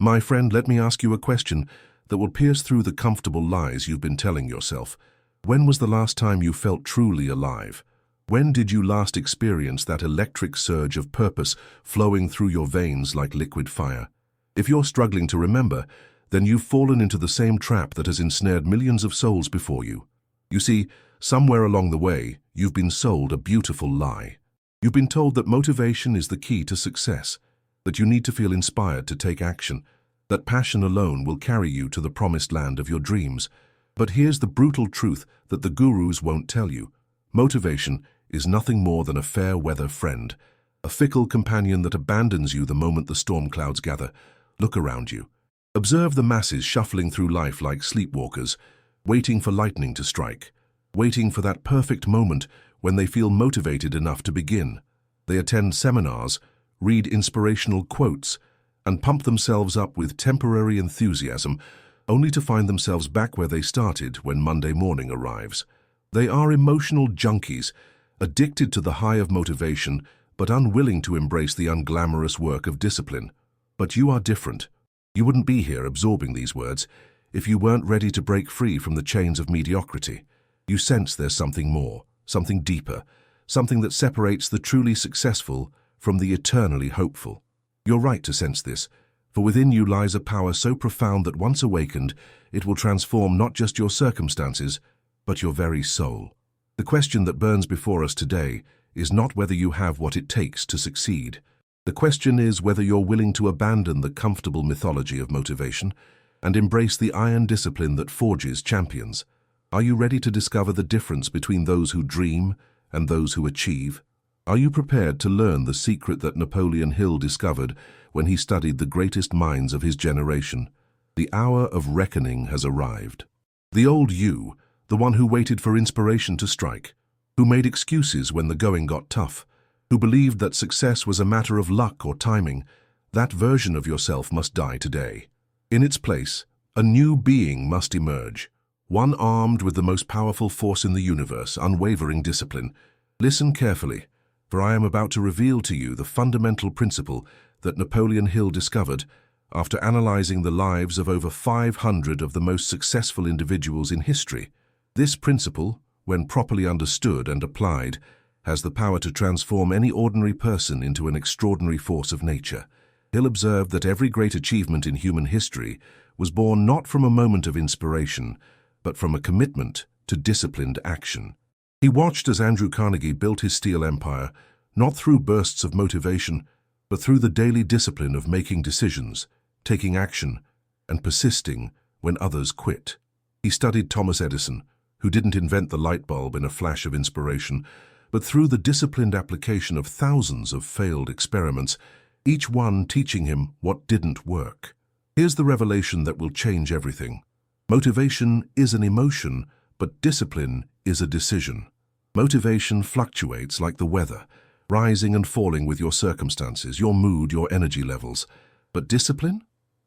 My friend, let me ask you a question that will pierce through the comfortable lies you've been telling yourself. When was the last time you felt truly alive? When did you last experience that electric surge of purpose flowing through your veins like liquid fire? If you're struggling to remember, then you've fallen into the same trap that has ensnared millions of souls before you. You see, somewhere along the way, you've been sold a beautiful lie. You've been told that motivation is the key to success, that you need to feel inspired to take action, that passion alone will carry you to the promised land of your dreams. But here's the brutal truth that the gurus won't tell you. Motivation is nothing more than a fair-weather friend, a fickle companion that abandons you the moment the storm clouds gather. Look around you. Observe the masses shuffling through life like sleepwalkers, waiting for lightning to strike, waiting for that perfect moment when they feel motivated enough to begin. They attend seminars, read inspirational quotes, and pump themselves up with temporary enthusiasm, only to find themselves back where they started when Monday morning arrives. They are emotional junkies, addicted to the high of motivation, but unwilling to embrace the unglamorous work of discipline. But you are different. You wouldn't be here absorbing these words if you weren't ready to break free from the chains of mediocrity. You sense there's something more, something deeper, something that separates the truly successful from the eternally hopeful. You're right to sense this, for within you lies a power so profound that once awakened, it will transform not just your circumstances, but your very soul. The question that burns before us today is not whether you have what it takes to succeed. The question is whether you're willing to abandon the comfortable mythology of motivation and embrace the iron discipline that forges champions. Are you ready to discover the difference between those who dream and those who achieve? Are you prepared to learn the secret that Napoleon Hill discovered when he studied the greatest minds of his generation? The hour of reckoning has arrived. The old you, the one who waited for inspiration to strike, who made excuses when the going got tough, who believed that success was a matter of luck or timing, that version of yourself must die today. In its place, a new being must emerge, one armed with the most powerful force in the universe, unwavering discipline. Listen carefully, for I am about to reveal to you the fundamental principle that Napoleon Hill discovered after analyzing the lives of over 500 of the most successful individuals in history. This principle, when properly understood and applied, has the power to transform any ordinary person into an extraordinary force of nature. Hill observed that every great achievement in human history was born not from a moment of inspiration, but from a commitment to disciplined action. He watched as Andrew Carnegie built his steel empire, not through bursts of motivation, but through the daily discipline of making decisions, taking action, and persisting when others quit. He studied Thomas Edison, who didn't invent the light bulb in a flash of inspiration, but through the disciplined application of thousands of failed experiments, each one teaching him what didn't work. Here's the revelation that will change everything. Motivation is an emotion, but discipline is a decision. Motivation fluctuates like the weather, rising and falling with your circumstances, your mood, your energy levels. But discipline?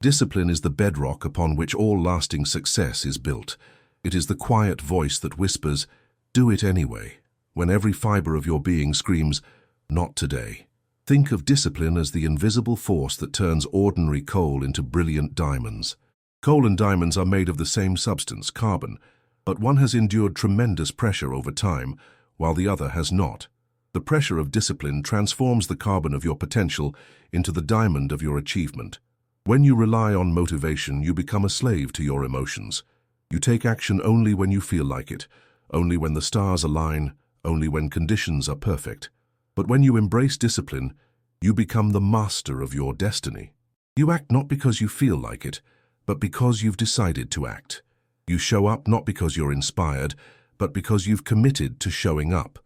Discipline is the bedrock upon which all lasting success is built. It is the quiet voice that whispers, "Do it anyway," when every fiber of your being screams, "Not today." Think of discipline as the invisible force that turns ordinary coal into brilliant diamonds. Coal and diamonds are made of the same substance, carbon, but one has endured tremendous pressure over time, while the other has not. The pressure of discipline transforms the carbon of your potential into the diamond of your achievement. When you rely on motivation, you become a slave to your emotions. You take action only when you feel like it, only when the stars align, only when conditions are perfect. But when you embrace discipline, you become the master of your destiny. You act not because you feel like it, but because you've decided to act. You show up not because you're inspired, but because you've committed to showing up.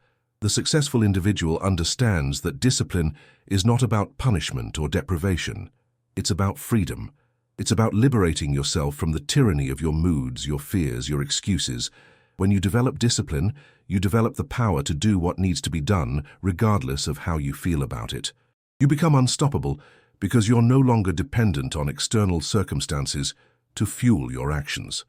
The successful individual understands that discipline is not about punishment or deprivation. It's about freedom. It's about liberating yourself from the tyranny of your moods, your fears, your excuses. When you develop discipline, you develop the power to do what needs to be done, regardless of how you feel about it. You become unstoppable because you're no longer dependent on external circumstances to fuel your actions.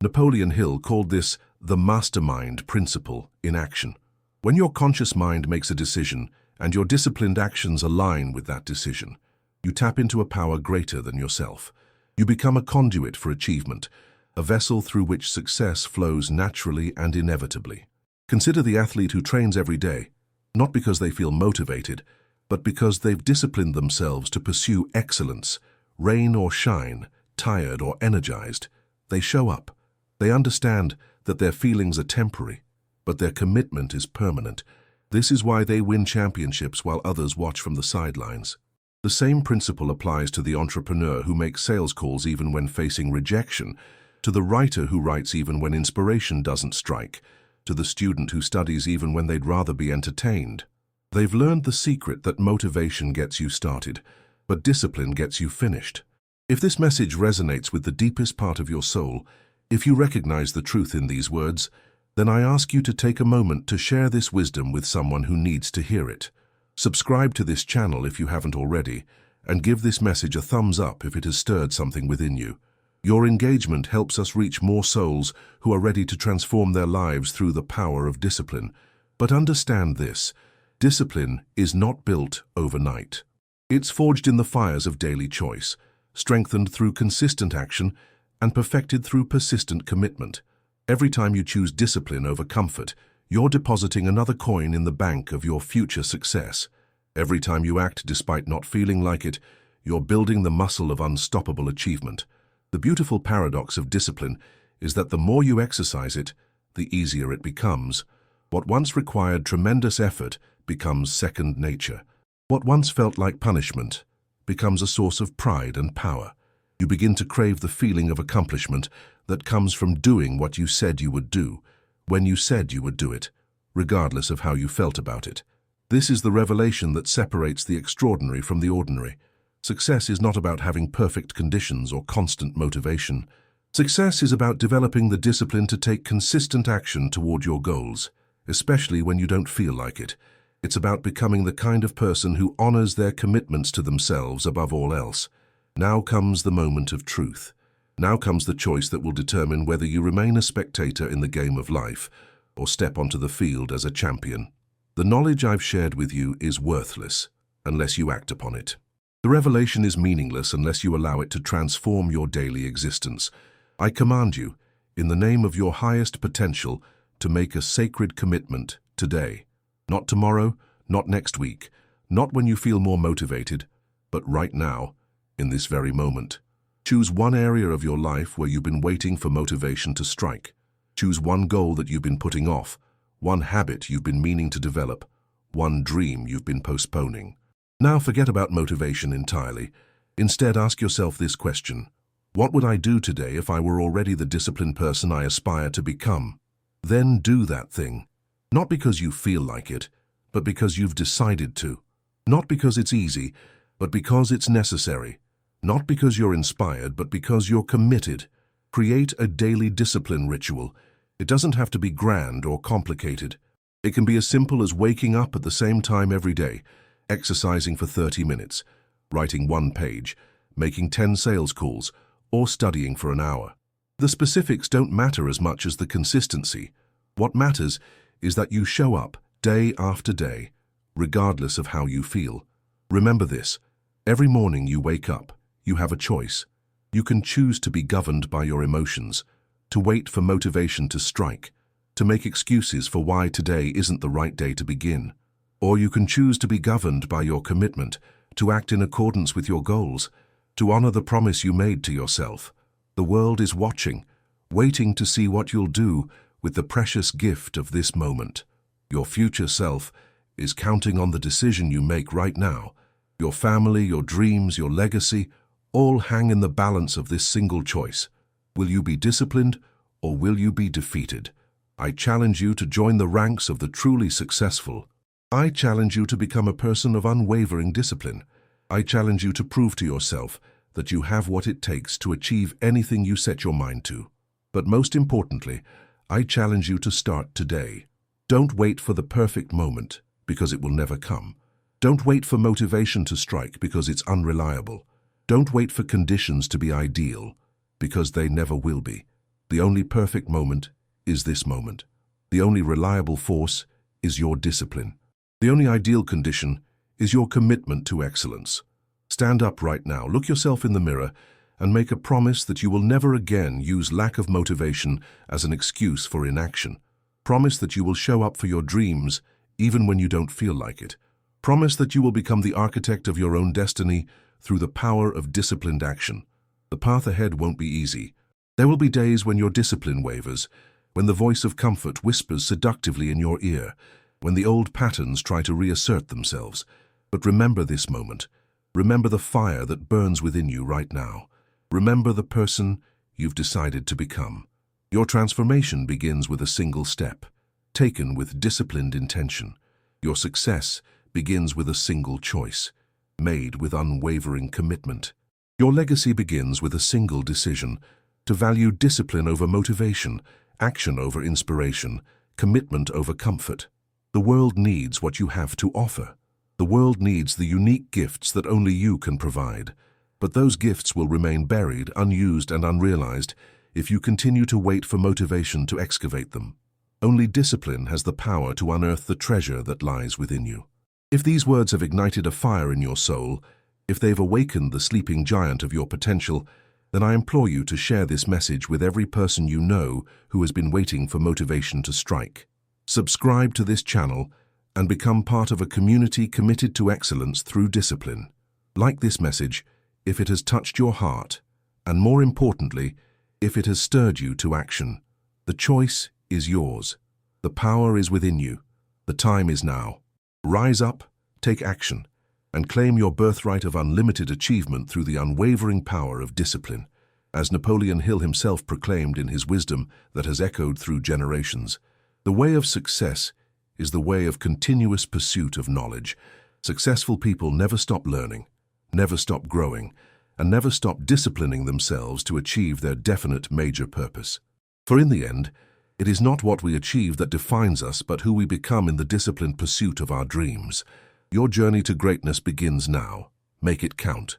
Napoleon Hill called this the mastermind principle in action. When your conscious mind makes a decision and your disciplined actions align with that decision, you tap into a power greater than yourself. You become a conduit for achievement, a vessel through which success flows naturally and inevitably. Consider the athlete who trains every day, not because they feel motivated, but because they've disciplined themselves to pursue excellence. Rain or shine, tired or energized, they show up. They understand that their feelings are temporary, but their commitment is permanent. This is why they win championships while others watch from the sidelines. The same principle applies to the entrepreneur who makes sales calls even when facing rejection, to the writer who writes even when inspiration doesn't strike, to the student who studies even when they'd rather be entertained. They've learned the secret that motivation gets you started, but discipline gets you finished. If this message resonates with the deepest part of your soul, if you recognize the truth in these words, then I ask you to take a moment to share this wisdom with someone who needs to hear it. Subscribe to this channel if you haven't already, and give this message a thumbs up if it has stirred something within you. Your engagement helps us reach more souls who are ready to transform their lives through the power of discipline. But understand this, discipline is not built overnight. It's forged in the fires of daily choice, strengthened through consistent action, and perfected through persistent commitment. Every time you choose discipline over comfort, you're depositing another coin in the bank of your future success. Every time you act despite not feeling like it, you're building the muscle of unstoppable achievement. The beautiful paradox of discipline is that the more you exercise it, the easier it becomes. What once required tremendous effort becomes second nature. What once felt like punishment becomes a source of pride and power. You begin to crave the feeling of accomplishment that comes from doing what you said you would do, when you said you would do it, regardless of how you felt about it. This is the revelation that separates the extraordinary from the ordinary. Success is not about having perfect conditions or constant motivation. Success is about developing the discipline to take consistent action toward your goals, especially when you don't feel like it. It's about becoming the kind of person who honors their commitments to themselves above all else. Now comes the moment of truth. Now comes the choice that will determine whether you remain a spectator in the game of life or step onto the field as a champion. The knowledge I've shared with you is worthless unless you act upon it. The revelation is meaningless unless you allow it to transform your daily existence. I command you, in the name of your highest potential, to make a sacred commitment today. Not tomorrow, not next week, not when you feel more motivated, but right now, in this very moment. Choose one area of your life where you've been waiting for motivation to strike. Choose one goal that you've been putting off, one habit you've been meaning to develop, one dream you've been postponing. Now forget about motivation entirely. Instead, ask yourself this question: what would I do today if I were already the disciplined person I aspire to become? Then do that thing. Not because you feel like it, but because you've decided to. Not because it's easy, but because it's necessary. Not because you're inspired, but because you're committed. Create a daily discipline ritual. It doesn't have to be grand or complicated. It can be as simple as waking up at the same time every day, exercising for 30 minutes, writing 1 page, making 10 sales calls, or studying for an hour. The specifics don't matter as much as the consistency. What matters is that you show up day after day, regardless of how you feel. Remember this: every morning you wake up, you have a choice. You can choose to be governed by your emotions, to wait for motivation to strike, to make excuses for why today isn't the right day to begin. Or you can choose to be governed by your commitment, to act in accordance with your goals, to honor the promise you made to yourself. The world is watching, waiting to see what you'll do with the precious gift of this moment. Your future self is counting on the decision you make right now. Your family, your dreams, your legacy, all hang in the balance of this single choice. Will you be disciplined or will you be defeated? I challenge you to join the ranks of the truly successful. I challenge you to become a person of unwavering discipline. I challenge you to prove to yourself that you have what it takes to achieve anything you set your mind to. But most importantly, I challenge you to start today. Don't wait for the perfect moment, because it will never come. Don't wait for motivation to strike, because it's unreliable. Don't wait for conditions to be ideal, because they never will be. The only perfect moment is this moment. The only reliable force is your discipline. The only ideal condition is your commitment to excellence. Stand up right now, look yourself in the mirror, and make a promise that you will never again use lack of motivation as an excuse for inaction. Promise that you will show up for your dreams even when you don't feel like it. Promise that you will become the architect of your own destiny through the power of disciplined action. The path ahead won't be easy. There will be days when your discipline wavers, when the voice of comfort whispers seductively in your ear, when the old patterns try to reassert themselves. But remember this moment. Remember the fire that burns within you right now. Remember the person you've decided to become. Your transformation begins with a single step, taken with disciplined intention. Your success begins with a single choice, made with unwavering commitment. Your legacy begins with a single decision, to value discipline over motivation, action over inspiration, commitment over comfort. The world needs what you have to offer. The world needs the unique gifts that only you can provide. But those gifts will remain buried, unused, and unrealized if you continue to wait for motivation to excavate them. Only discipline has the power to unearth the treasure that lies within you. If these words have ignited a fire in your soul, if they've awakened the sleeping giant of your potential, then I implore you to share this message with every person you know who has been waiting for motivation to strike. Subscribe to this channel and become part of a community committed to excellence through discipline. Like this message if it has touched your heart, and more importantly, if it has stirred you to action. The choice is yours. The power is within you. The time is now. Rise up, take action, and claim your birthright of unlimited achievement through the unwavering power of discipline. As Napoleon Hill himself proclaimed in his wisdom that has echoed through generations, the way of success is the way of continuous pursuit of knowledge. Successful people never stop learning, never stop growing, and never stop disciplining themselves to achieve their definite major purpose. For in the end, it is not what we achieve that defines us, but who we become in the disciplined pursuit of our dreams. Your journey to greatness begins now. Make it count.